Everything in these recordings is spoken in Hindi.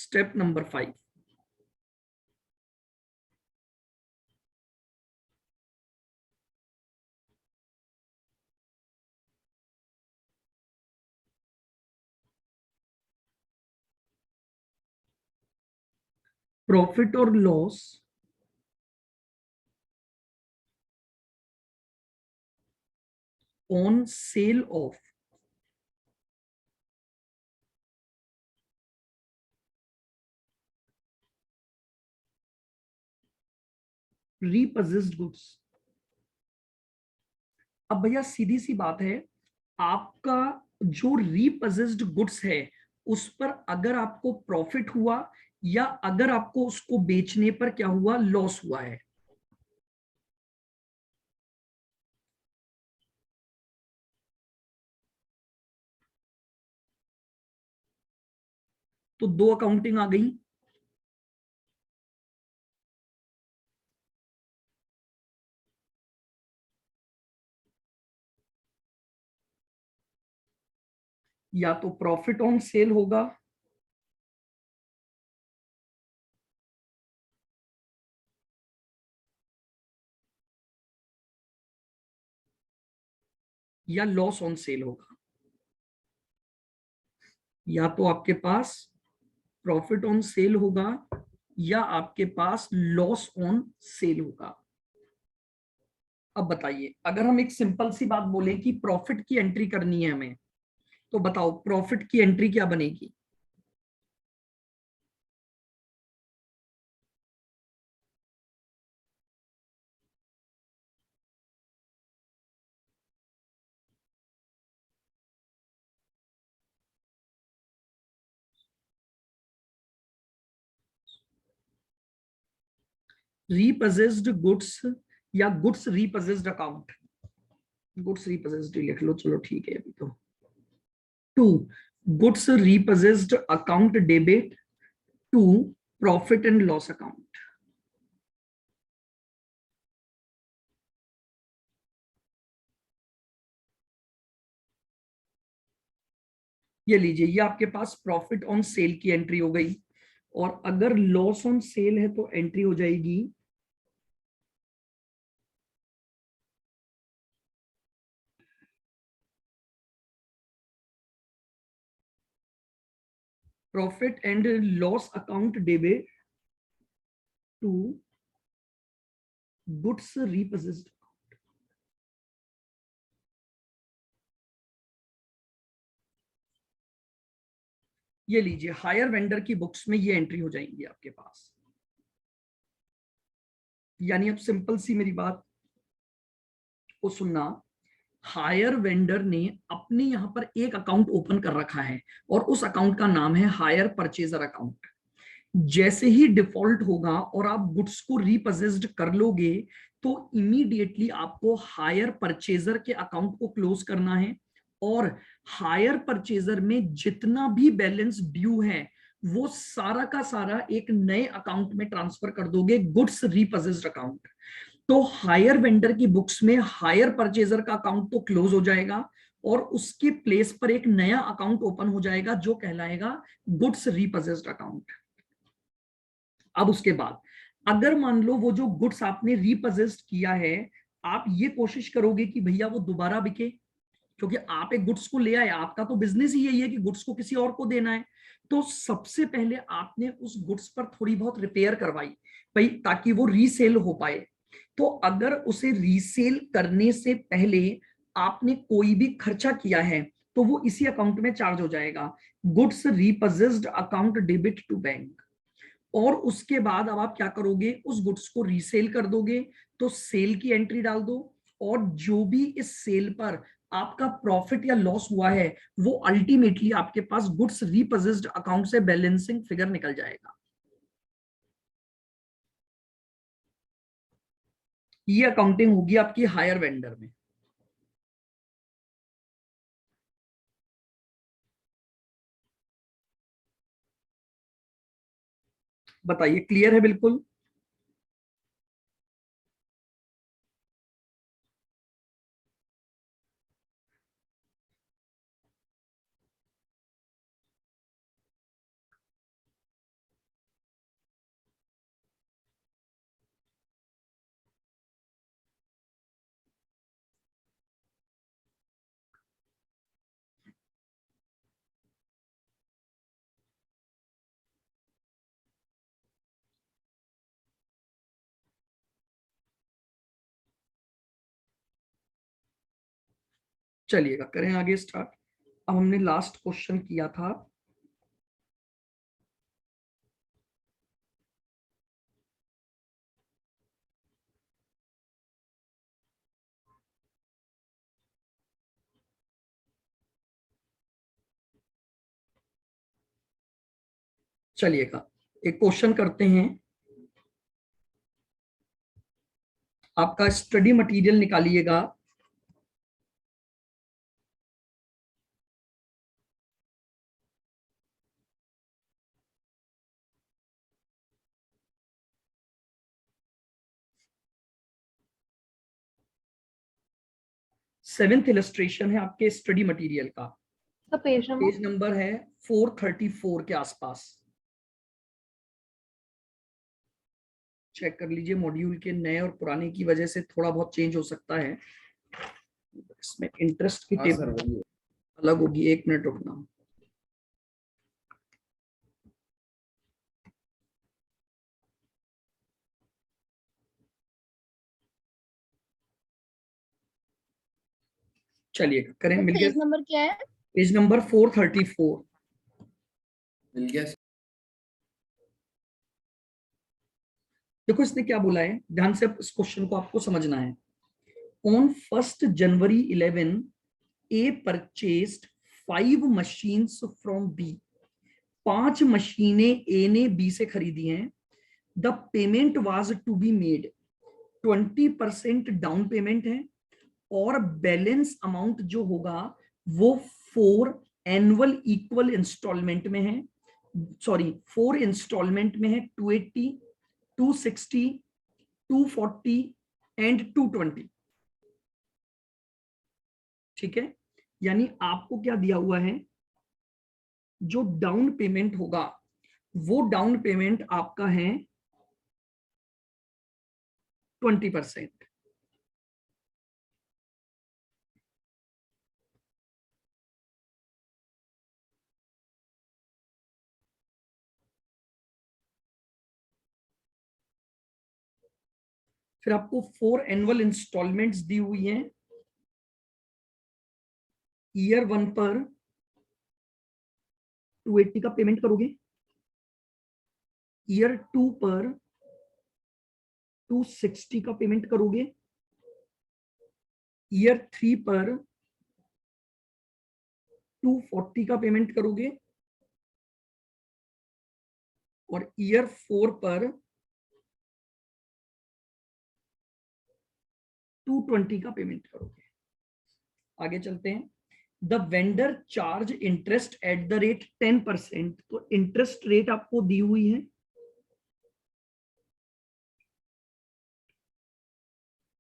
स्टेप नंबर 5, प्रॉफिट और loss on sale of repossessed goods. अब भैया सीधी सी बात है, आपका जो रीपोजेस्ड गुड्स है उस पर अगर आपको प्रॉफिट हुआ या अगर आपको उसको बेचने पर क्या हुआ, लॉस हुआ है, तो दो अकाउंटिंग आ गई। या तो प्रॉफिट ऑन सेल होगा या लॉस ऑन सेल होगा। या तो आपके पास प्रॉफिट ऑन सेल होगा या आपके पास लॉस ऑन सेल होगा। अब बताइए, अगर हम एक सिंपल सी बात बोले कि प्रॉफिट की एंट्री करनी है हमें, तो बताओ प्रॉफिट की एंट्री क्या बनेगी। रीपोजेस्ड गुड्स या goods repossessed account, goods repossessed लिख लो, चलो ठीक है अभी तो। To goods repossessed account debit to profit and loss account. ये लीजिए, ये आपके पास प्रॉफिट ऑन सेल की एंट्री हो गई, और अगर लॉस ऑन सेल है तो एंट्री हो जाएगी profit and loss account debit to goods repossessed. ये लीजिए, हायर वेंडर की बुक्स में ये एंट्री हो जाएंगी आपके पास। यानी अब सिंपल सी मेरी बात को सुनना, हायर वेंडर ने अपने यहां पर एक अकाउंट ओपन कर रखा है और उस अकाउंट का नाम है हायर परचेजर अकाउंट। जैसे ही डिफॉल्ट होगा और आप गुड्स को रीपोजेस्ड कर लोगे, तो इमीडिएटली आपको हायर परचेजर के अकाउंट को क्लोज करना है, और हायर परचेजर में जितना भी बैलेंस ड्यू है वो सारा का सारा एक नए अकाउंट में ट्रांसफर कर दोगे, गुड्स रीपोजेस्ड अकाउंट। तो हायर वेंडर की बुक्स में हायर परचेजर का अकाउंट तो क्लोज हो जाएगा, और उसके प्लेस पर एक नया अकाउंट ओपन हो जाएगा जो कहलाएगा गुड्स रीपोजेस्ड अकाउंट। अब उसके बाद अगर मान लो वो जो गुड्स आपने रीपोजेस्ड किया है, आप ये कोशिश करोगे कि भैया वो दोबारा बिके, क्योंकि आप एक गुड्स को ले आए, आपका तो बिजनेस ही यही है कि गुड्स को किसी और को देना है। तो सबसे पहले आपने उस गुड्स पर थोड़ी बहुत रिपेयर करवाई भाई, ताकि वो रीसेल हो पाए। तो अगर उसे रीसेल करने से पहले आपने कोई भी खर्चा किया है तो वो इसी अकाउंट में चार्ज हो जाएगा, goods repossessed account debit to bank. और उसके बाद अब आप क्या करोगे, उस गुड्स को रीसेल कर दोगे, तो सेल की एंट्री डाल दो, और जो भी इस सेल पर आपका प्रॉफिट या लॉस हुआ है वो अल्टीमेटली आपके पास गुड्स रीपोजेस्ड अकाउंट से बैलेंसिंग फिगर निकल जाएगा। ये अकाउंटिंग होगी आपकी हायर वेंडर में। बताइए, क्लियर है बिल्कुल। चलिएगा करें आगे स्टार्ट। अब हमने लास्ट क्वेश्चन किया था, चलिएगा एक क्वेश्चन करते हैं। आपका स्टडी मटेरियल निकालिएगा, सेवेंथ इलस्ट्रेशन है आपके स्टडी मटेरियल का। तो पेज नंबर है 434 के आसपास। चेक कर लीजिए, मॉड्यूल के नए और पुराने की वजह से थोड़ा बहुत चेंज हो सकता है। इसमें इंटरेस्ट की टेबल अलग होगी, 1 मिनट रुकना। चलिए करें, मिल गया। पेज नंबर क्या है? पेज नंबर 434 मिल गया। देखो इसने क्या बोला है, ध्यान से इस क्वेश्चन को आपको समझना है। On 1 January 11 A purchased 5 machines from B. 5 मशीनें ए ने बी से खरीदी हैं। The payment was to be made 20% down payment है और बैलेंस अमाउंट जो होगा वो 4 एनुअल इक्वल इंस्टॉलमेंट में है। सॉरी 4 इंस्टॉलमेंट में है, 280, 260, 240 एंड 220। ठीक है, यानी आपको क्या दिया हुआ है, जो डाउन पेमेंट होगा वो डाउन पेमेंट आपका है 20%। फिर आपको 4 एनुअल इंस्टॉलमेंट्स दी हुई हैं। ईयर 1 पर 280 का पेमेंट करोगे, ईयर 2 पर 260 का पेमेंट करोगे, ईयर 3 पर 240 का पेमेंट करोगे और ईयर 4 पर 220 का पेमेंट करोगे। आगे चलते हैं। The vendor charge interest at the rate 10%। तो इंटरेस्ट रेट आपको दी हुई है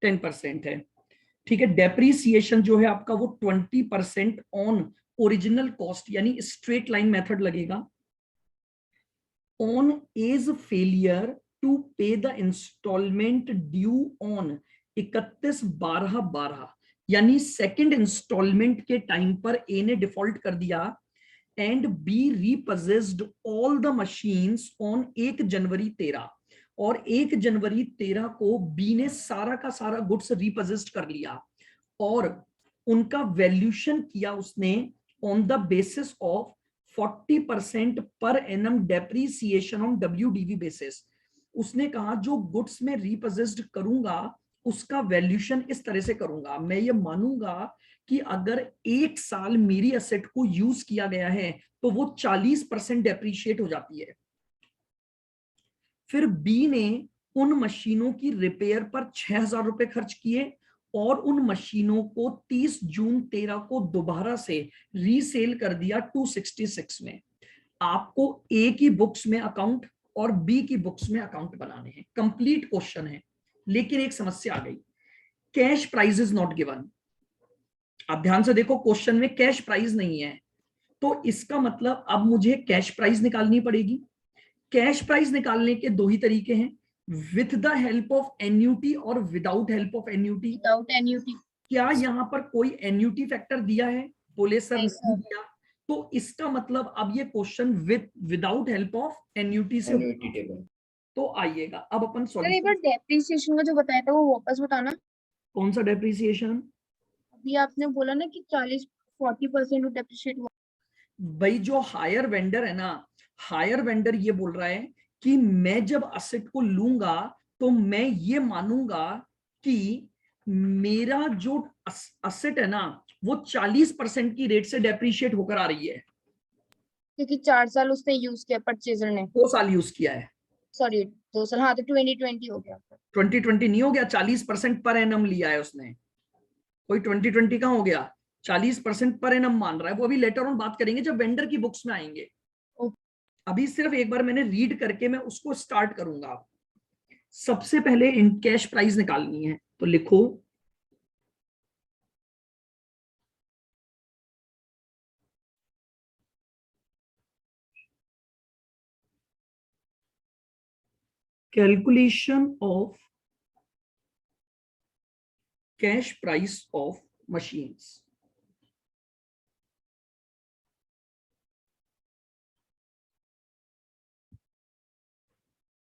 10% है। ठीक है, डेप्रीसिएशन जो है आपका वो 20% ऑन ओरिजिनल कॉस्ट, यानी स्ट्रेट लाइन मेथड लगेगा। ऑन एज फेलियर टू पे द इंस्टॉलमेंट ड्यू ऑन 31/12/12, यानी सेकंड इंस्टॉलमेंट के टाइम पर ए ने डिफॉल्ट कर दिया and B repossessed all the machines on 1 January 13, और 1 जनवरी 13 को बी ने सारा का सारा गुड्स रीपोजेस्ड कर लिया और उनका वैल्यूशन किया उसने on the basis of 40% per annum depreciation on WDV basis. उसने कहा जो गुड्स में रीपोजेस्ड करूंगा उसका वैल्यूशन इस तरह से करूंगा, मैं ये मानूंगा कि अगर 1 साल मेरी एसेट को यूज किया गया है तो वो 40% डेप्रीशिएट हो जाती है। फिर बी ने उन मशीनों की रिपेयर पर 6,000 रुपए खर्च किए और उन मशीनों को 30 जून 13 को दोबारा से रीसेल कर दिया 266 में। आपको ए की बुक्स में अकाउंट और बी की बुक्स में अकाउंट बनाने हैं। कंप्लीट क्वेश्चन है, लेकिन एक समस्या आ गई, cash price is not given. आप ध्यान से देखो, क्वेश्चन में कैश प्राइस नहीं है, तो इसका मतलब अब मुझे कैश प्राइस निकालनी पड़ेगी। कैश प्राइस निकालने के 2 ही तरीके हैं, with the help of annuity और without help of annuity. Without annuity. क्या यहाँ पर कोई एन्यूटी फैक्टर दिया है? बोले सर नहीं नहीं सर। दिया। तो इसका मतलब अब ये question without help of annuity से एन्युटी टेबल। तो आइएगा अब अपन सर एक बार सॉल्यूशन। डेप्रिसिएशन का जो बताया था वो वापस बताना। कौन सा डेप्रिसिएशन? अभी आपने बोला ना कि 40% डेप्रिशिएट हुआ। भाई जो हायर वेंडर है ना, हायर वेंडर ये बोल रहा है कि मैं जब असेट को लूंगा तो मैं ये मानूंगा कि मेरा जो असेट है ना वो 40% की रेट से डेप्रिशिएट होकर आ रही है। क्योंकि 4 साल उसने यूज किया, परचेजर ने। 2 साल यूज किया है। सॉरी, 2 साल, हाँ, तो 2020 हो गया। 2020 नहीं हो गया, 40% पर एनम लिया है उसने। कोई 2020 का हो गया, 40% पर एनम मान रहा है वो। अभी लेटर ऑन बात करेंगे जब वेंडर की बुक्स में आएंगे। अभी सिर्फ एक बार मैंने रीड करके मैं उसको स्टार्ट करूंगा। सबसे पहले इन कैश प्राइस निकालनी है, तो लिखो calculation of cash price of machines.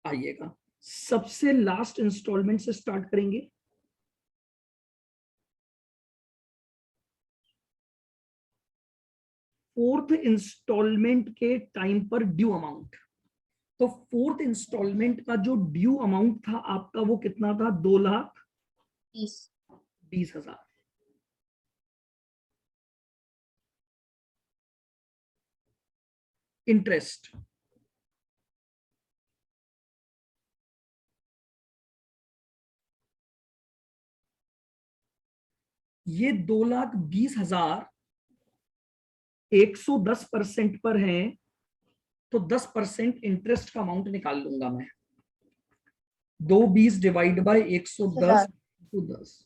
आइएगा, सबसे लास्ट इंस्टॉलमेंट से स्टार्ट करेंगे। फोर्थ इंस्टॉलमेंट के टाइम पर ड्यू अमाउंट। तो फोर्थ इंस्टॉलमेंट का जो ड्यू अमाउंट था आपका वो कितना था? 2,20,000। इंटरेस्ट ये 2,20,000 110% पर है, तो 10% इंटरेस्ट का अमाउंट निकाल लूंगा मैं। 220 डिवाइड बाय 110 टू 10।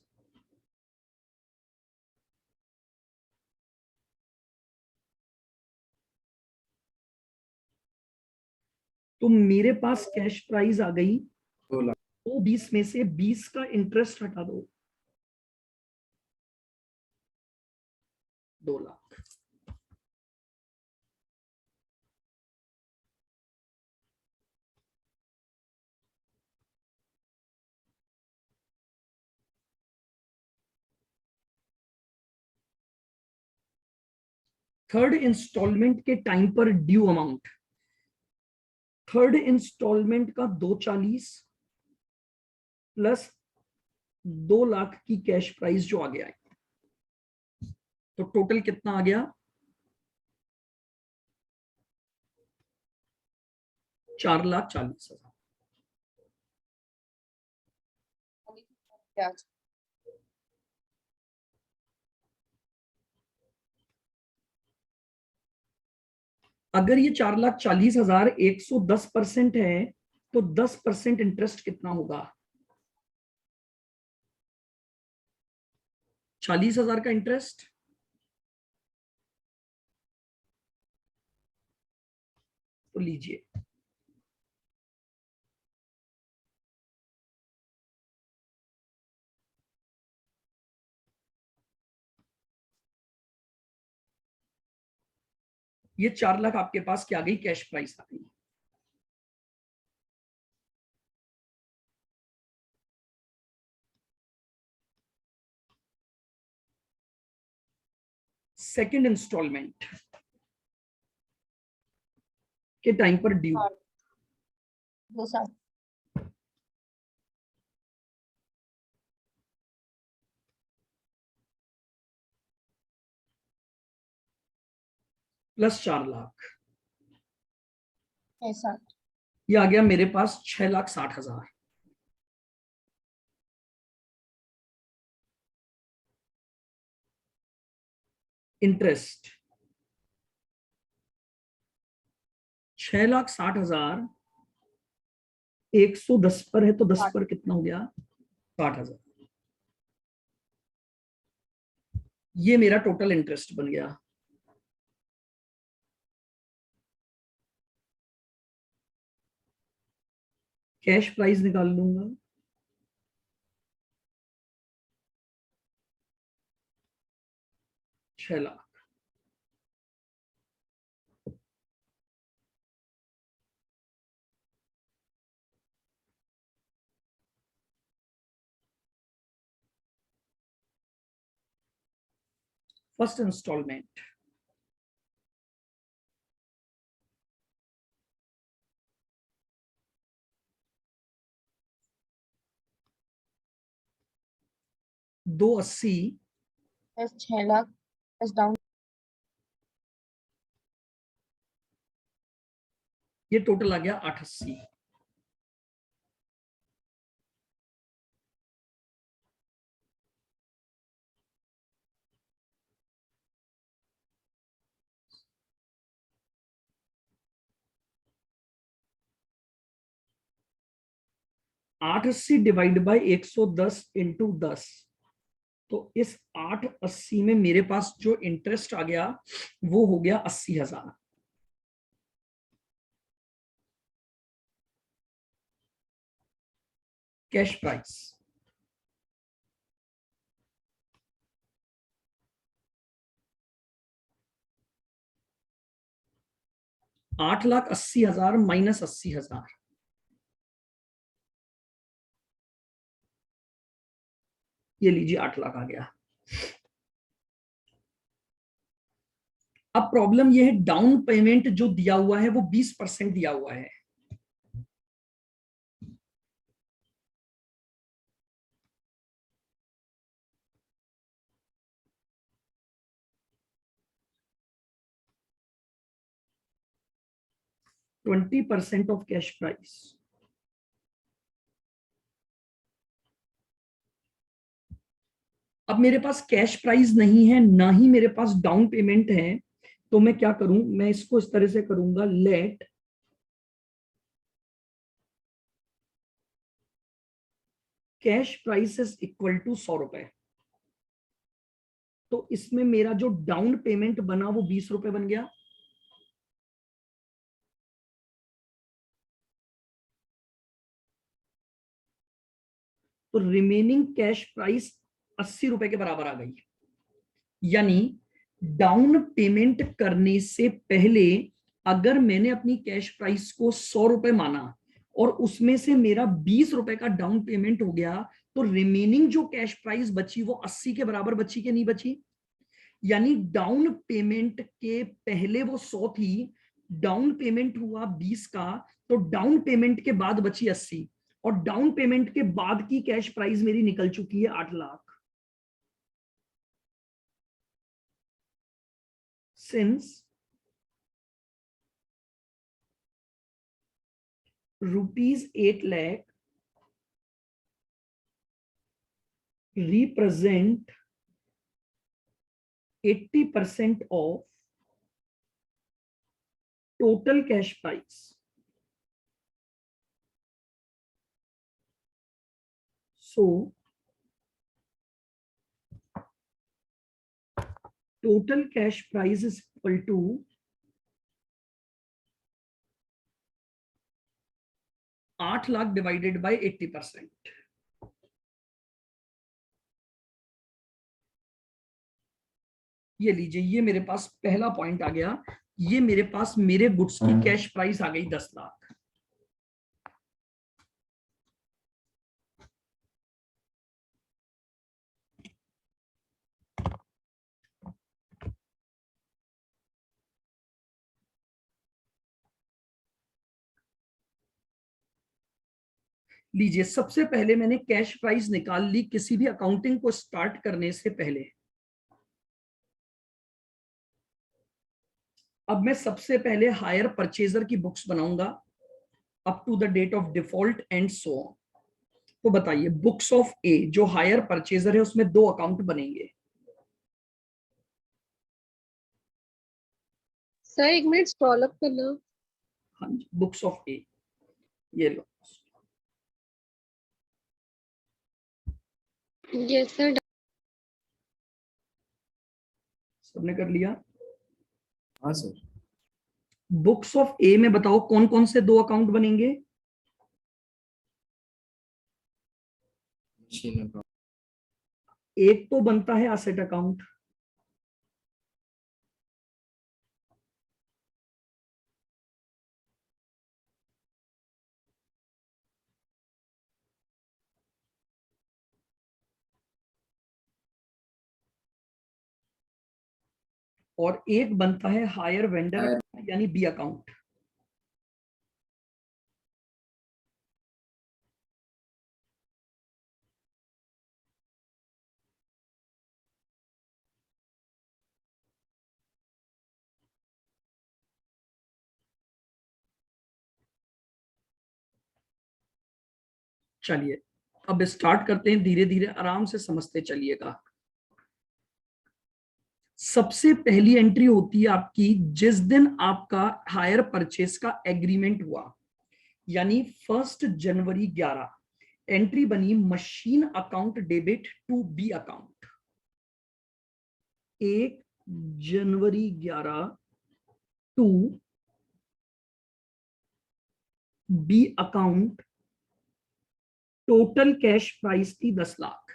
तो मेरे पास कैश प्राइस आ गई 2 लाख। 220 में से 20 का इंटरेस्ट हटा दो, 2 लाख। थर्ड इंस्टॉलमेंट के टाइम पर ड्यू अमाउंट, थर्ड इंस्टॉलमेंट का 240 प्लस 2 लाख की कैश प्राइस जो आगे आई, तो टोटल कितना आ गया? 4,40,000। अगर ये 4,40,000 110% है तो 10% इंटरेस्ट कितना होगा? 40,000 का इंटरेस्ट, तो लीजिए ये 4 लाख आपके पास क्या गई? कैश प्राइस आ गई। सेकंड इंस्टॉलमेंट के टाइम पर ड्यू, 2 साल। प्लस 4 लाख, ऐसा। ये आ गया मेरे पास 6,60,000। इंटरेस्ट 6,60,000 110 पर है, तो 10 पर कितना हो गया? 60,000। ये मेरा टोटल इंटरेस्ट बन गया। कैश प्राइस निकाल लूंगा, 6 lakh. First instalment, $280, plus 6 lakh plus down ये टोटल आ गया 880। आठ अस्सी डिवाइड बाई 110 इंटू 10, तो इस 880 में मेरे पास जो इंटरेस्ट आ गया वो हो गया 80,000। कैश प्राइस 8,80,000 माइनस 80,000, ये लीजिए 8 लाख आ गया। अब प्रॉब्लम ये है, डाउन पेमेंट जो दिया हुआ है वो 20% दिया हुआ है। %20 ऑफ कैश प्राइस, अब मेरे पास कैश प्राइस नहीं है, ना ही मेरे पास डाउन पेमेंट है, तो मैं क्या करूं, मैं इसको इस तरह से करूंगा, let cash price is equal to 100 रुपए। तो इसमें मेरा जो डाउन पेमेंट बना वो 20 रुपए बन गया, तो रिमेनिंग कैश प्राइस 80 रुपए के बराबर आ गई। यानी डाउन पेमेंट करने से पहले अगर मैंने अपनी कैश प्राइस को 100 रुपए माना और उसमें से मेरा 20 रुपए का डाउन पेमेंट हो गया, तो रिमेनिंग जो कैश प्राइस बची वो 80 के बराबर बची कि नहीं बची। यानी डाउन पेमेंट के पहले वो 100 थी, डाउन पेमेंट हुआ 20 का, तो डाउन पेमेंट के बाद बची 80, और डाउन पेमेंट के बाद की कैश प्राइस मेरी निकल चुकी है 8 lakh. Since ₹8 lakh represent 80% of total cash price. So total cash price is equal to 8 lakh divided by 80%. ये लीजिए, ये मेरे पास पहला पॉइंट आ गया, ये मेरे पास मेरे गुड्स की कैश प्राइस आ गई 10 लाख। लीजिए, सबसे पहले मैंने कैश प्राइस निकाल ली किसी भी अकाउंटिंग को स्टार्ट करने से पहले। अब मैं सबसे पहले हायर परचेजर की बुक्स बनाऊंगा up to the date of default and so on. तो बताइए, बुक्स ऑफ ए जो हायर परचेजर है उसमें 2 अकाउंट बनेंगे। सर 1 मिनट स्क्रॉल अप करना। हाँ जी, बुक्स ऑफ ए, ये लो, यस सर। सबने कर लिया। हाँ सर। बुक्स ऑफ ए में बताओ कौन कौन से 2 अकाउंट बनेंगे। Machine account. एक तो बनता है एसेट अकाउंट, और एक बनता है हायर वेंडर Higher- अकाउंट यानी बी अकाउंट। चलिए अब स्टार्ट करते हैं, धीरे धीरे आराम से समझते चलिएगा। सबसे पहली एंट्री होती है आपकी जिस दिन आपका हायर परचेस का एग्रीमेंट हुआ, यानी 1 जनवरी 11 एंट्री बनी machine account debit to B account. 1 January 11 to B account. Total cash price थी 10 लाख।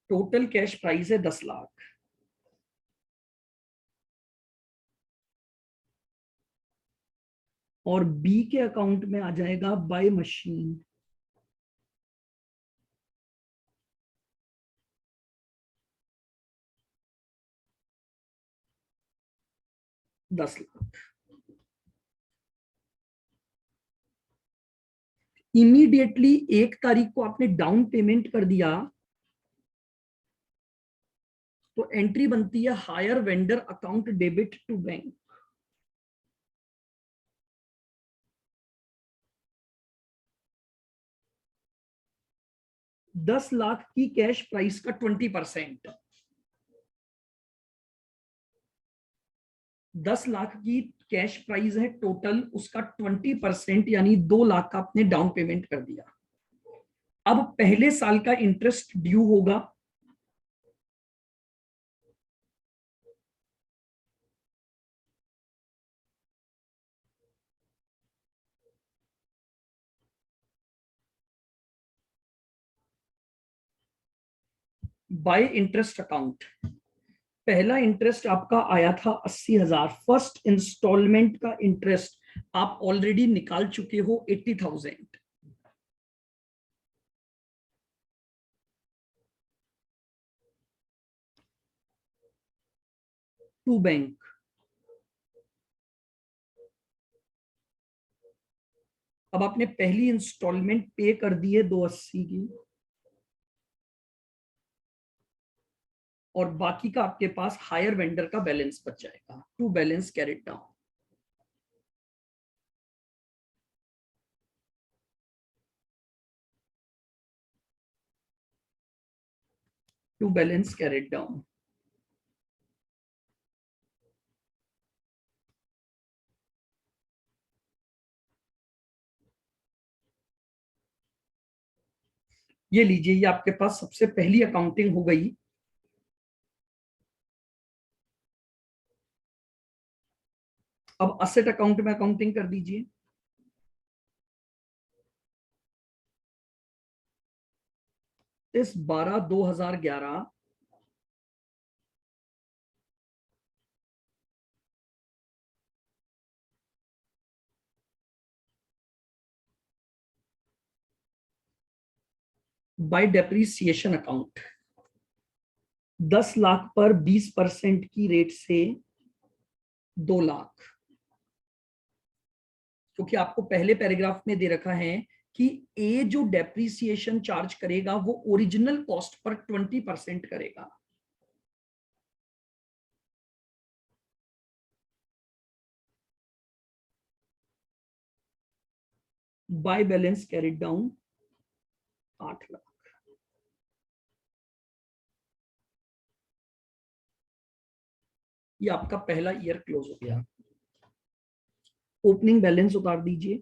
टोटल कैश प्राइस है 10 लाख। और बी के अकाउंट में आ जाएगा बाय मशीन। दस लाख। इमीडिएटली 1 तारीख को आपने डाउन पेमेंट कर दिया तो एंट्री बनती है hire vendor account debit to bank. 10 lakh की कैश प्राइस का 20%। 10 लाख की कैश प्राइस है टोटल, उसका 20% यानी 2 लाख का आपने डाउन पेमेंट कर दिया। अब पहले साल का इंटरेस्ट ड्यू होगा। By interest account. पहला इंटरेस्ट आपका आया था 80,000। फर्स्ट इंस्टॉलमेंट का इंटरेस्ट आप ऑलरेडी निकाल चुके हो 80,000। To bank. अब आपने पहली इंस्टॉलमेंट पे कर दी है 280 की, और बाकी का आपके पास हायर वेंडर का बैलेंस बच जाएगा। To balance carried down. To balance carried down. ये लीजिए, ये आपके पास सबसे पहली अकाउंटिंग हो गई। अब असेट अकाउंट में अकाउंटिंग कर दीजिए। इस 12/2011 बाय डेप्रीसिएशन अकाउंट। 10 लाख पर 20% की रेट से 2 लाख। क्योंकि आपको पहले पैराग्राफ में दे रखा है कि ए जो डेप्रीसिएशन चार्ज करेगा वो ओरिजिनल कॉस्ट पर 20% करेगा। By balance carried down 8 lakh. ये आपका पहला ईयर क्लोज हो गया। ओपनिंग बैलेंस उतार दीजिए।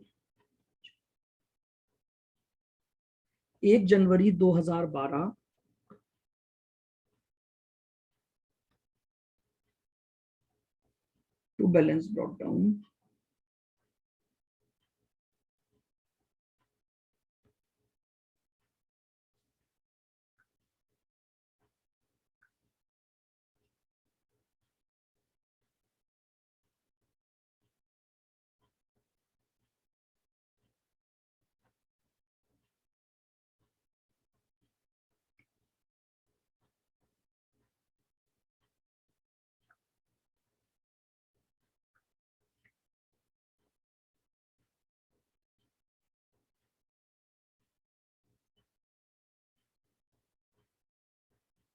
1 जनवरी 2012 टू बैलेंस ब्रॉट डाउन।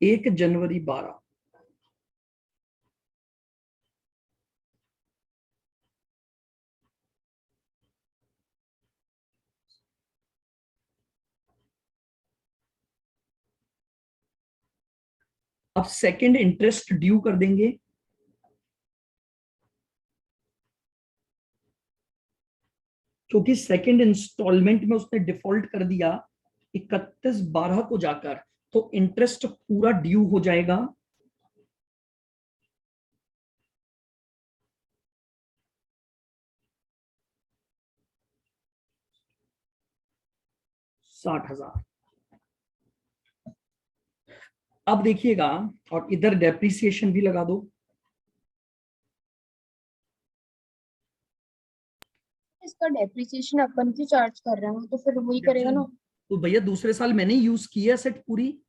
1 जनवरी 12। अब सेकंड इंटरेस्ट ड्यू कर देंगे, क्योंकि सेकंड इंस्टॉलमेंट में उसने डिफॉल्ट कर दिया 31/12 को जाकर, तो इंटरेस्ट पूरा ड्यू हो जाएगा 60,000। अब देखिएगा, और इधर डेप्रिसिएशन भी लगा दो। इसका डेप्रिसिएशन अपन क्यों चार्ज कर रहे हैं, वो तो फिर वही करेगा ना। तो भैया दूसरे साल मैंने यूज किया सेट पूरी,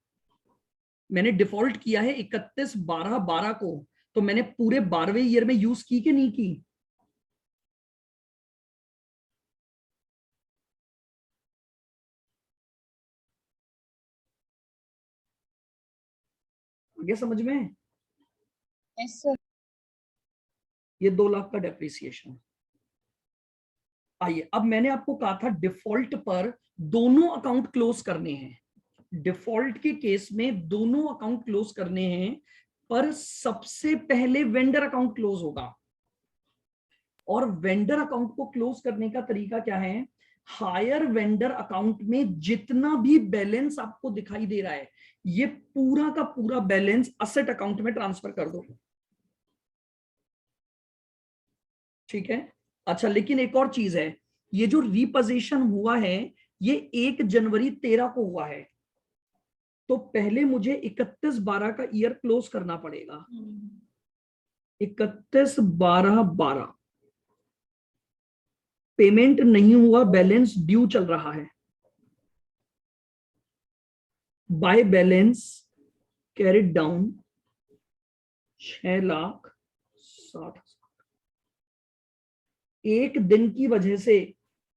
मैंने डिफॉल्ट किया है 31/12/12 को, तो मैंने पूरे 12वें ईयर में यूज की कि नहीं की? आगे समझ में? Yes sir. ये 2 लाख का डेप्रिसिएशन। आइए, अब मैंने आपको कहा था डिफॉल्ट पर दोनों अकाउंट क्लोज करने हैं। डिफॉल्ट के केस में दोनों अकाउंट क्लोज करने हैं, पर सबसे पहले वेंडर अकाउंट क्लोज होगा। और वेंडर अकाउंट को क्लोज करने का तरीका क्या है? हायर वेंडर अकाउंट में जितना भी बैलेंस आपको दिखाई दे रहा है, ये पूरा का पूरा बैलेंस असेट अकाउंट में ट्रांसफर कर दो। ठीक है। अच्छा, लेकिन एक और चीज है, ये जो रिपोजीशन हुआ है ये 1 जनवरी 13 को हुआ है, तो पहले मुझे 31/12 का ईयर क्लोज करना पड़ेगा। 31/12/12 पेमेंट नहीं हुआ, बैलेंस ड्यू चल रहा है। By balance carried down 6,60,000। एक दिन की वजह से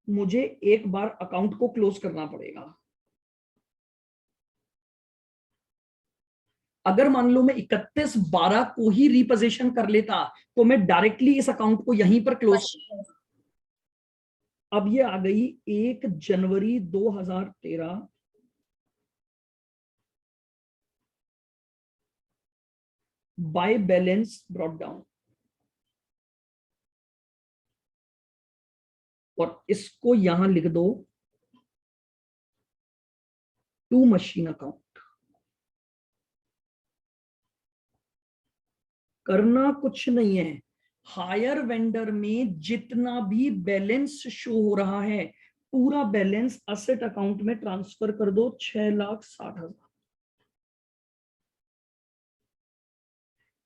मुझे एक बार अकाउंट को क्लोज करना पड़ेगा। अगर मान लो मैं 31/12 को ही रिपोजीशन कर लेता, तो मैं डायरेक्टली इस अकाउंट को यहीं पर क्लोज। अब ये आ गई 1 जनवरी 2013, बाय बैलेंस ब्रॉट डाउन, और इसको यहां लिख दो टू मशीन अकाउंट। करना कुछ नहीं है, हायर वेंडर में जितना भी बैलेंस शो हो रहा है पूरा बैलेंस असेट अकाउंट में ट्रांसफर कर दो 6,60,000।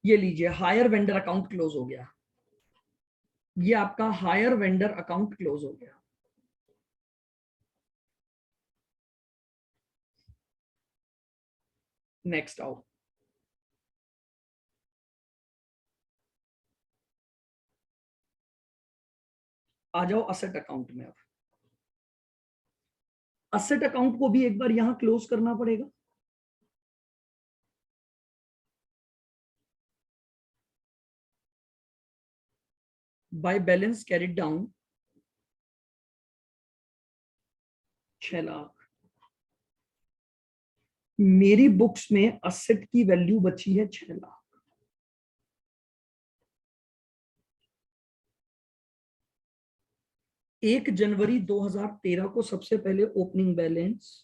ये लीजिए, हायर वेंडर अकाउंट क्लोज हो गया। ये आपका हायर वेंडर अकाउंट क्लोज हो गया। नेक्स्ट आओ, आ जाओ असेट अकाउंट में। अब असेट अकाउंट को भी एक बार यहां क्लोज करना पड़ेगा। By balance carried down 6 lakh. मेरी बुक्स में असेट की वैल्यू बची है 6 लाख। एक जनवरी 2013 को सबसे पहले opening balance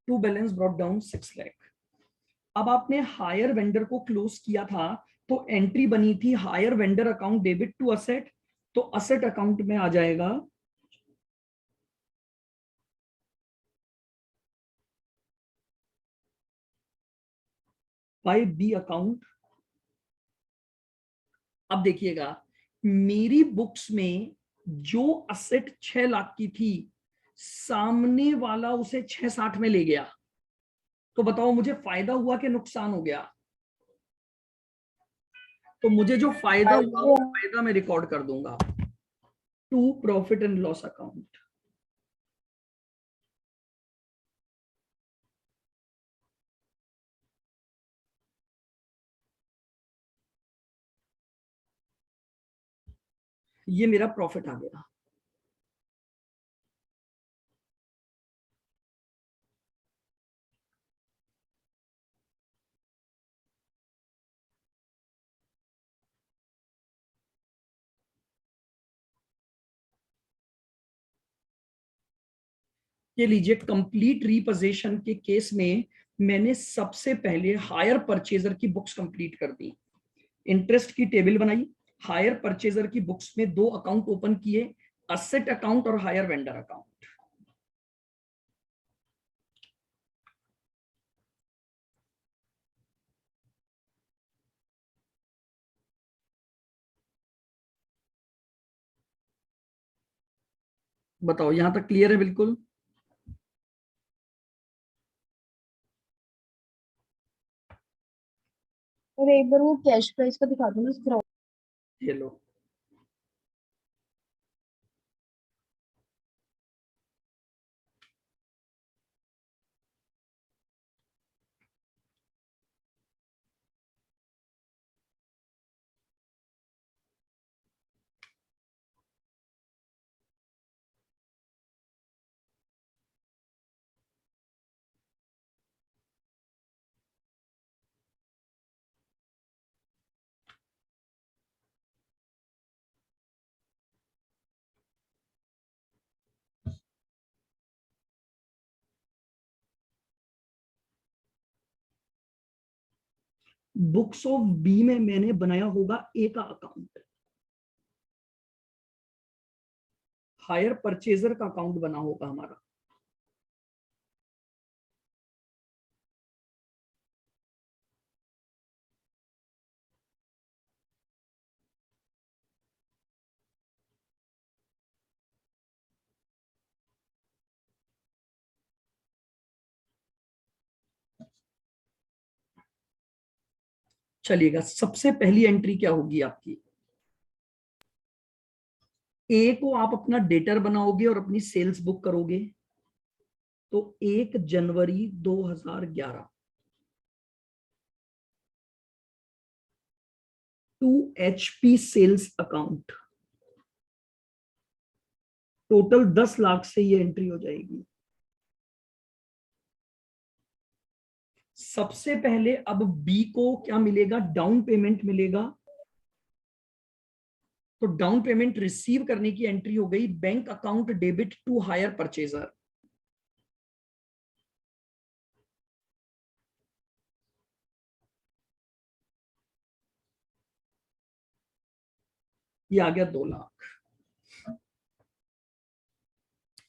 2 balance brought down 6 lakh. अब आपने हायर वेंडर को क्लोज किया था, तो एंट्री बनी थी hire vendor account debit to asset, तो असेट अकाउंट में आ जाएगा बाय बी अकाउंट। अब देखिएगा, मेरी बुक्स में जो असेट 6 लाख की थी, सामने वाला उसे 660 में ले गया, तो बताओ मुझे फायदा हुआ कि नुकसान हो गया? तो मुझे जो फायदा हुआ वो फायदा फायदा मैं रिकॉर्ड कर दूंगा, to profit and loss account. ये मेरा प्रॉफिट आ गया। ये लीजिए, कंप्लीट रीपोजीशन के केस में मैंने सबसे पहले हायर परचेजर की बुक्स कंप्लीट कर दी, इंटरेस्ट की टेबल बनाई, हायर परचेजर की बुक्स में 2 अकाउंट ओपन किए, असेट अकाउंट और हायर वेंडर अकाउंट। बताओ यहां तक क्लियर है बिल्कुल? और एक बार वो कैश प्राइस का दिखा दो ना स्क्रॉल। ये लो, बुक्स ऑफ बी में मैंने बनाया होगा ए का अकाउंट, हायर परचेजर का अकाउंट बना होगा हमारा, चलिएगा। सबसे पहली एंट्री क्या होगी आपकी, ए को आप अपना डेटर बनाओगे और अपनी सेल्स बुक करोगे, तो 1 जनवरी 2011 to HP sales account, total 10 lakh से ये एंट्री हो जाएगी। सबसे पहले अब बी को क्या मिलेगा, डाउन पेमेंट मिलेगा, तो डाउन पेमेंट रिसीव करने की एंट्री हो गई, bank account debit to hire purchaser. ये आ गया 2 लाख।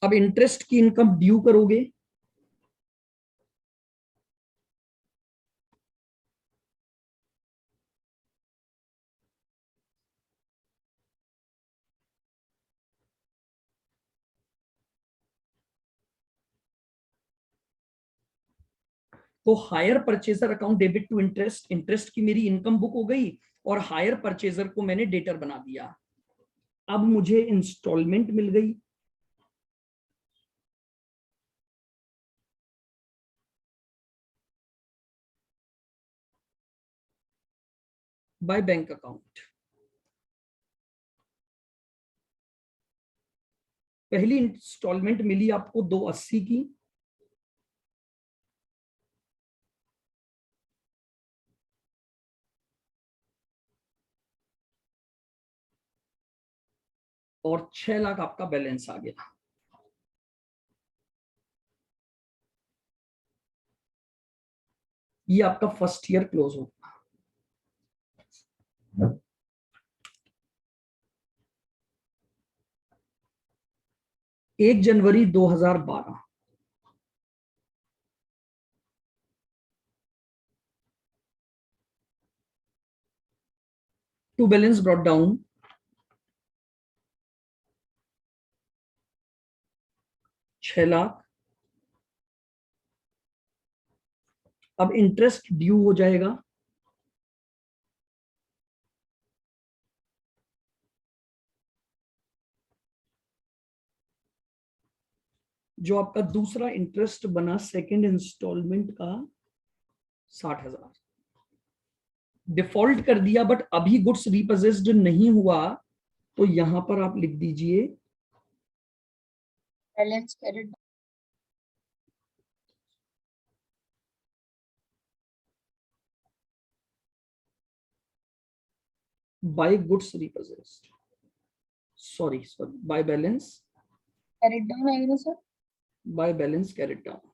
अब इंटरेस्ट की इनकम ड्यू करोगे, तो hire purchaser account debit to interest, interest की मेरी इनकम बुक हो गई और हायर परचेजर को मैंने डेटर बना दिया। अब मुझे इंस्टॉलमेंट मिल गई, बाय बैंक अकाउंट। पहली इंस्टॉलमेंट मिली आपको 280 की, और 6 लाख आपका बैलेंस आ गया। ये आपका फर्स्ट ईयर क्लोज होगा। 1 जनवरी 2012 to balance brought down 6 lakh. अब इंटरेस्ट ड्यू हो जाएगा, जो आपका दूसरा इंटरेस्ट बना सेकंड इंस्टॉलमेंट का 60,000 डिफॉल्ट कर दिया, बट अभी गुड्स रीपोजेस्ड नहीं हुआ, तो यहां पर आप लिख दीजिए balance carried by goods repossessed, sorry by balance, carried down आएगा ना sir? By balance carried down.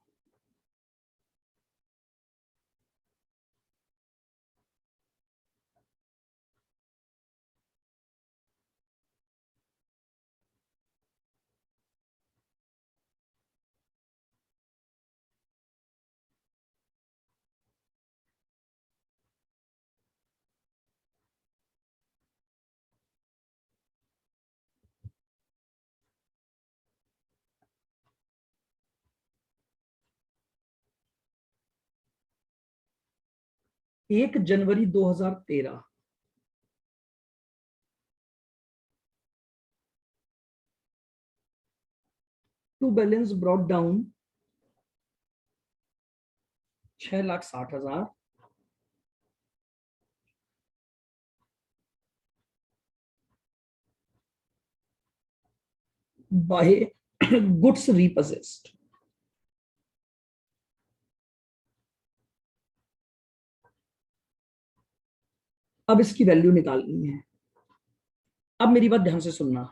एक जनवरी 2013 to balance brought down 6,60,000 by goods repossessed. अब इसकी वैल्यू निकालनी है। अब मेरी बात ध्यान से सुनना,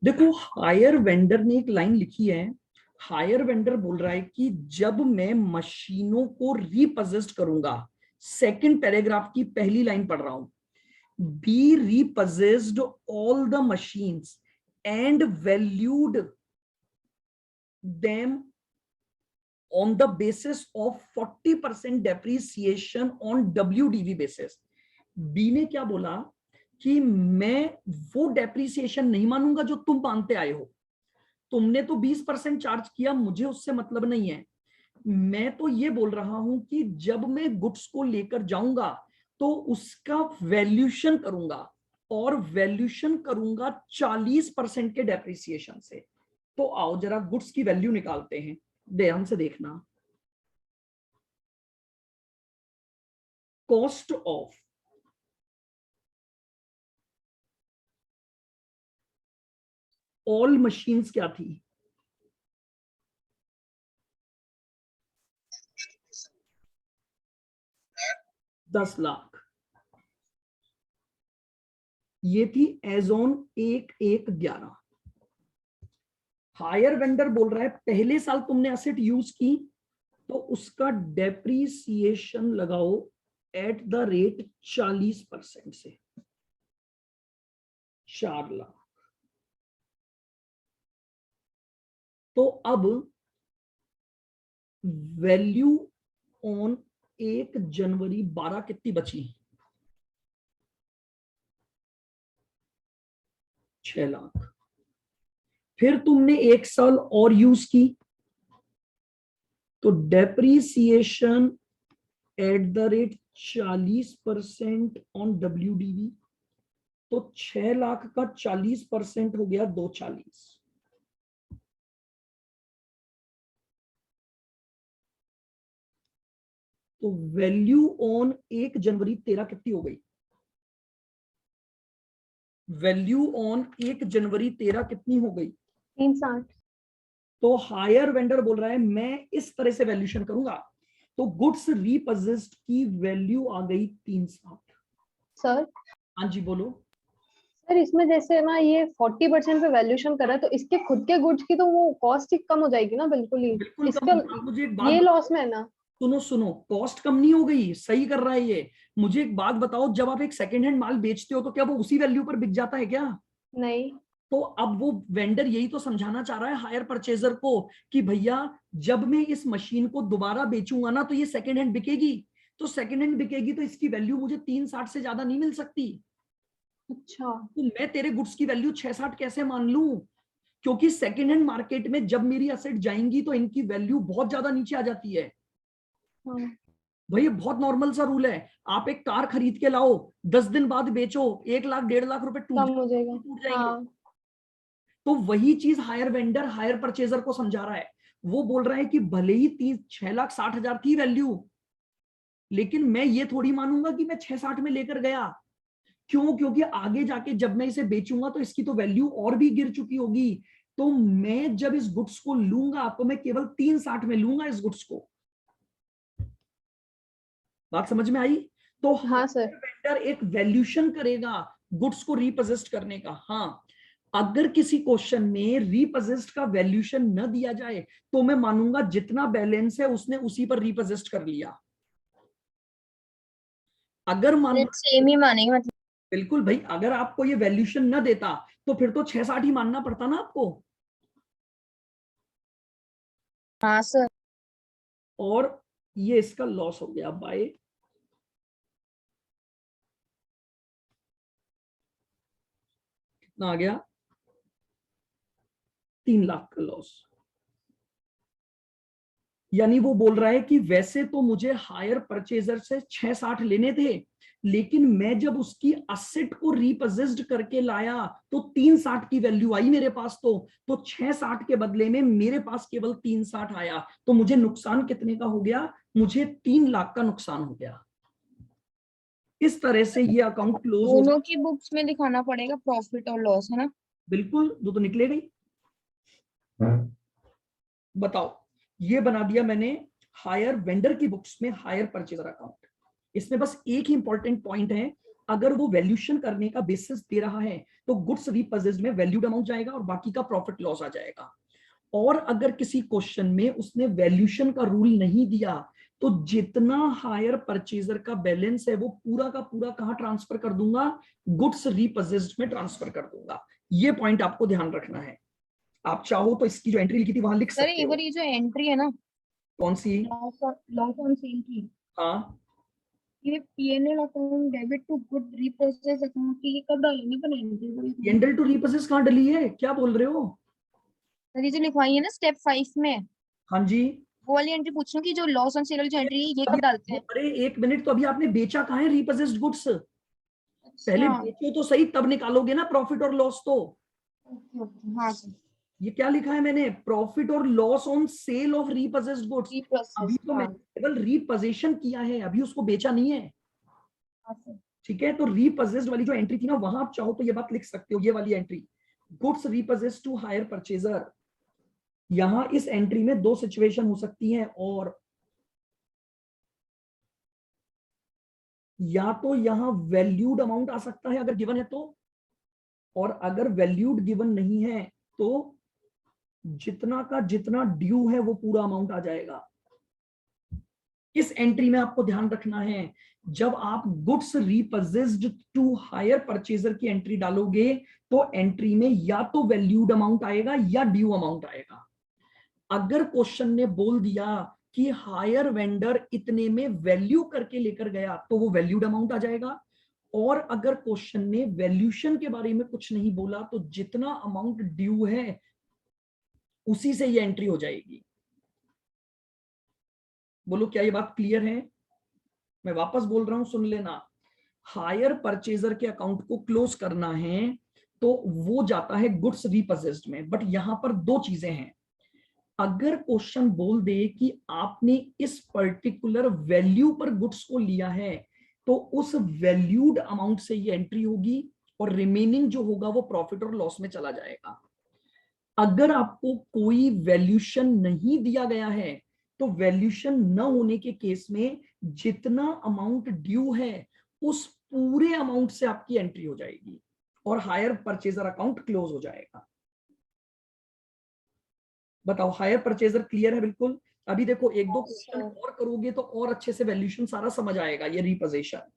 देखो हायर वेंडर ने एक लाइन लिखी है। हायर वेंडर बोल रहा है कि जब मैं मशीनों को रीपोजेस्ड करूंगा, सेकंड पैराग्राफ की पहली लाइन पढ़ रहा हूं, B repossessed all the machines and valued them on the basis of 40% depreciation on WDV basis। B ने क्या बोला कि मैं वो डेप्रिसिएशन नहीं मानूंगा जो तुम मानते आए हो। तुमने तो 20% चार्ज किया, मुझे उससे मतलब नहीं है। मैं तो ये बोल रहा हूं कि जब मैं गुड्स को लेकर जाऊंगा तो उसका वैल्यूशन करूंगा, और वैल्यूशन करूंगा 40% के डेप्रिसिएशन से। तो आओ जरा गुड्स की वैल्यू निकालते हैं, ध्यान से देखना। कॉस्ट ऑफ ऑल मशीन्स क्या थी? 10 लाख। ये थी एज ऑन 1/1/11। हायर वेंडर बोल रहा है पहले साल तुमने एसेट यूज की तो उसका डेप्रीसिएशन लगाओ एट द रेट 40% से, 4 लाख। तो अब वैल्यू ऑन 1 जनवरी 12 कितनी बची? 6 लाख। फिर तुमने एक साल और यूज की तो depreciation at the rate 40% on WDV, तो 6 लाख का 40% हो गया 240। तो वैल्यू ऑन 1 जनवरी 13 कितनी हो गई? वैल्यू ऑन 1 जनवरी 13 कितनी हो गई? 360। तो हायर वेंडर बोल रहा है मैं इस तरह से वैल्यूशन करूंगा, तो गुड्स रीपोजेस्ड की वैल्यू आ गई 360। सर हाँ जी बोलो। सर इसमें जैसे ना ये 40% पे वैल्यूएशन कर रहा है, तो इसके खुद के गुड्स की तो वो कॉस्ट ही कम हो जाएगी ना, बिल्कुल ही। बिल्कुल कम इसका होगा। मुझे एक बात ये बताओ, लॉस में है ना। सुनो सुनो, कॉस्ट कम नहीं हो गई, सही कर रहा है ये। मुझे एक बात बताओ, जब आप एक सेकंड हैंड माल बेचते हो तो क्या वो उसी वैल्यू पर बिक जाता है क्या? नहीं। तो अब वो वेंडर यही तो समझाना चाह रहा है हायर परचेजर को कि भैया जब मैं इस मशीन को दोबारा बेचूंगा ना तो ये सेकंड हैंड बिकेगी, तो सेकंड हैंड बिकेगी तो इसकी वैल्यू मुझे 360 से ज्यादा नहीं मिल सकती। अच्छा। तो मैं तेरे गुड्स की वैल्यू 660 कैसे मान लूं? क्योंकि सेकंड हैंड मार्केट में जब मेरी एसेट जाएंगी तो इनकी वैल्यू बहुत ज्यादा नीचे आ जाती है। हाँ। भाई ये बहुत नॉर्मल सा रूल है। आप एक कार खरीद के लाओ, 10 दिन बाद बेचो, 1 लाख 1.5 लाख रुपए टूट कम हो जाएगा। टूट जाएंगे। हाँ। तो वही चीज हायर वेंडर हायर परचेजर को समझा रहा है। वो बोल रहा है कि भले ही 6,60,000 थी वैल्यू, लेकिन मैं ये थोड़ी मानूंगा कि मैं 6,60 में लेकर गया। क्यों? क्योंकि आगे जाके जब मैं इसे बेचूंगा तो इसकी तो वैल्यू और भी गिर चुकी होगी। तो मैं जब इस गुड्स को लूंगा तो मैं केवल 3,60 में लूंगा इस गुड्स को। बात समझ में आई? तो हाँ सर। वेंडर एक वैल्यूशन करेगा गुड्स को रीपोजेस्ट करने का। हाँ, अगर किसी क्वेश्चन में रीपोजेस्ट का वैल्यूशन न दिया जाए तो मैं मानूंगा जितना बैलेंस है उसने उसी पर रीपोजेस्ट कर लिया। अगर मान सेम ही मानेंगे मतलब। बिल्कुल भाई, अगर आपको ये वैल्यूशन न देता तो फिर तो 6,60 ही मानना पड़ता ना आपको। हाँ सर। और ये इसका लॉस हो गया बाय कितना आ गया? 3 लाख का लॉस। यानी वो बोल रहा है कि वैसे तो मुझे हायर परचेजर से 6,60 लेने थे, लेकिन मैं जब उसकी असेट को रीपोजेस्ड करके लाया तो 3,60 की वैल्यू आई मेरे पास। तो 6,60 के बदले में मेरे पास केवल 3,60 आया। तो मुझे नुकसान कितने का हो गया? मुझे 3 लाख का नुकसान हो गया। इस तरह से ये अकाउंट क्लोज हो दोनों की बुक्स में दिखाना पड़ेगा प्रॉफिट और लॉस, है ना? बिल्कुल, दो तो निकलेगा ही। बताओ, ये बना दिया मैंने हायर वेंडर की बुक्स में हायर परचेजर अकाउंट। इसमें बस एक ही इंपॉर्टेंट पॉइंट है, अगर वो वैल्यूशन करने का बेसिस दे रहा है तो गुड्स रीपोजेस्ड में वैल्यूड अमाउंट जाएगा और बाकी का प्रॉफिट लॉस आ जाएगा। और अगर किसी क्वेश्चन में उसने वैल्यूशन का रूल नहीं दिया तो जितना हायर परचेजर का बैलेंस है वो पूरा का पूरा कहां ट्रांसफर कर दूंगा? गुड्स रीपोजेस्ड में ट्रांसफर कर दूंगा। ये पॉइंट आपको ध्यान रखना है। आप चाहो तो इसकी जो एंट्री लिखी थी वहां लिख सर सकते एक हो। बार ये जो एंट्री है ना, कौन सी? लॉस ऑन सेल की, हाँ, ये PNL account debit to good reprocess account की, ये कब डालेंगे पर एंट्री? एंडल टू रीपोजेस कहां डली है? क्या बोल रहे हो? सर ये जो लिखवाई है ना स्टेप 5 में, हाँ जी। वो वाली एंट्री पूछ रही हूँ कि जो लॉस ऑन सेल वाली जो एंट्री है ये अभी कब डालते हैं? अरे एक मिनट, तो अभी आपने बेचा कहाँ है रीपोजेस्ड गुड्स? पहले अच्छा, बेचो तो सही, तब निकालोगे ना प्रॉफिट और लॉस। तो ओके ओके, हाँ सर। ये क्या लिखा है मैंने? प्रॉफिट और loss on sale of repossessed goods. अभी रीप्रोसेस, तो हाँ मैंने केवल रीपोजेशन किया है, अभी उसको बेचा नहीं है। हाँ सर। ठीक है, तो रीपोजेस्ड वाली जो एंट्री थी ना, वहां आप चाहो तो ये बात लिख सकते हो, ये वाली entry, goods repossessed to hire purchaser. यहां इस एंट्री में दो सिचुएशन हो सकती हैं, और या तो यहां वैल्यूड अमाउंट आ सकता है अगर गिवन है तो, और अगर वैल्यूड गिवन नहीं है तो जितना का जितना ड्यू है वो पूरा अमाउंट आ जाएगा। इस एंट्री में आपको ध्यान रखना है, जब आप goods repossessed to hire purchaser की एंट्री डालोगे तो एंट्री में या तो वैल्यूड अमाउंट आएगा या ड्यू अमाउंट आएगा। अगर क्वेश्चन ने बोल दिया कि हायर वेंडर इतने में वैल्यू करके लेकर गया तो वो वैल्यूड अमाउंट आ जाएगा। और अगर क्वेश्चन ने वैल्यूशन के बारे में कुछ नहीं बोला तो जितना अमाउंट ड्यू है उसी से ये एंट्री हो जाएगी। बोलो, क्या ये बात क्लियर है? मैं वापस बोल रहा हूं, सुन लेना। हायर परचेजर के अकाउंट को क्लोज करना है तो वो जाता है गुड्स रीपोजेस्ड में। बट यहां पर दो चीजें हैं, अगर क्वेश्चन बोल दे कि आपने इस पर्टिकुलर वैल्यू पर गुड्स को लिया है तो उस वैल्यूड अमाउंट से ये एंट्री होगी और रिमेनिंग जो होगा वो प्रॉफिट और लॉस में चला जाएगा। अगर आपको कोई वैल्यूशन नहीं दिया गया है तो वैल्यूशन न होने के केस में जितना अमाउंट ड्यू है उस पूरे अमाउंट से आपकी एंट्री हो जाएगी और हायर परचेजर अकाउंट क्लोज हो जाएगा। बताओ, हायर परचेजर क्लियर है? बिल्कुल। अभी देखो, एक दो क्वेश्चन और करोगे तो और अच्छे से वैल्यूशन सारा समझ आएगा, ये रीपोजीशन।